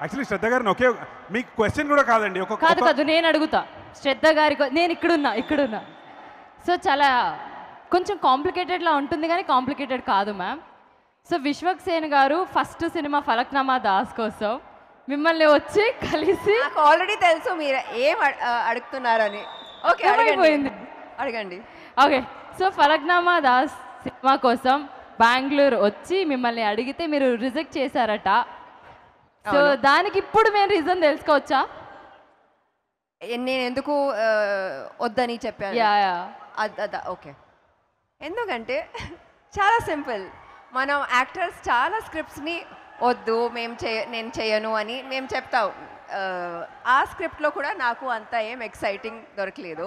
Actually శ్రద్ధ గారిని ఒకే మీకు question కూడా కాదండి. కాదు నేను అడుగుతా శ్రద్ధ గారి, నేను ఇక్కడున్నా. సో చాలా కొంచెం కాంప్లికేటెడ్లా ఉంటుంది కానీ కాంప్లికేటెడ్ కాదు మ్యామ్. సో విశ్వక్ సేన్ గారు ఫస్ట్ సినిమా ఫలక్నామా దాస్ కోసం మిమ్మల్ని వచ్చి కలిసి, నాకు ఆల్రెడీ తెలుసు మీరు ఏం అడుగుతున్నారని. ఓకే అడగండి. Okay, so Falaknuma Das cinema కోసం బెంగళూరు వచ్చి మిమ్మల్ని అడిగితే మీరు రిజెక్ట్ చేశారట. సో దానికి ఇప్పుడు మేము రీజన్ తెలుసుకోవచ్చా? నేను ఎందుకు వద్దని చెప్పాను? ఓకే, ఎందుకంటే చాలా సింపుల్. మనం యాక్టర్స్ చాలా స్క్రిప్ట్స్ని వద్దు నేను చేయను అని మేము చెప్తాం. ఆ స్క్రిప్ట్లో కూడా నాకు అంత ఏం ఎక్సైటింగ్ దొరకలేదు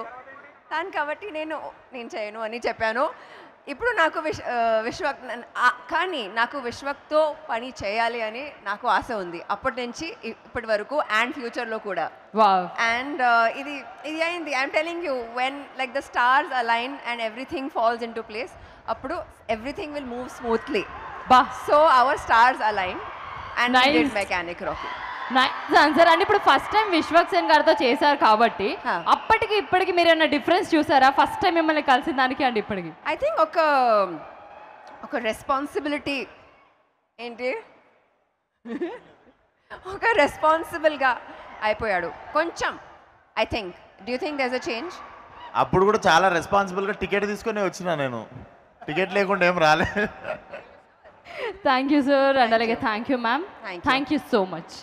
దాని కాబట్టి నేను చేయను అని చెప్పాను. ఇప్పుడు నాకు కానీ నాకు విశ్వక్తో పని చేయాలి అని నాకు ఆశ ఉంది అప్పటి నుంచి ఇప్పటి వరకు అండ్ ఫ్యూచర్లో కూడా. అండ్ ఇది అయింది. I'm telling you, when like the stars align and everything falls into place, అప్పుడు everything will move smoothly. So our stars align and we did mechanic Rocky. Nice answer. And ఇప్పుడు first time Vishwak Sen గారితో చేశారు కాబట్టి అప్పటికి ఇప్పటికి మీరు ఏమైనా difference చూసారా? ఫస్ట్ టైం మిమ్మల్ని కలిసిన దానికి అండ్ ఇప్పటికి ఐ థింక్ ఒక రెస్పాన్సిబిలిటీ ఏంటి ఒక రెస్పాన్సిబుల్గా అయిపోయాడు కొంచెం. I think, do you think there is a change? అప్పుడు కూడా చాలా రెస్పాన్సిబుల్గా టికెట్ తీసుకొని వచ్చినా నేను, టికెట్ లేకుండా ఏం రాలేదు. Thank you sir. అండ్ అలాగే thank you ma'am. Thank you so much.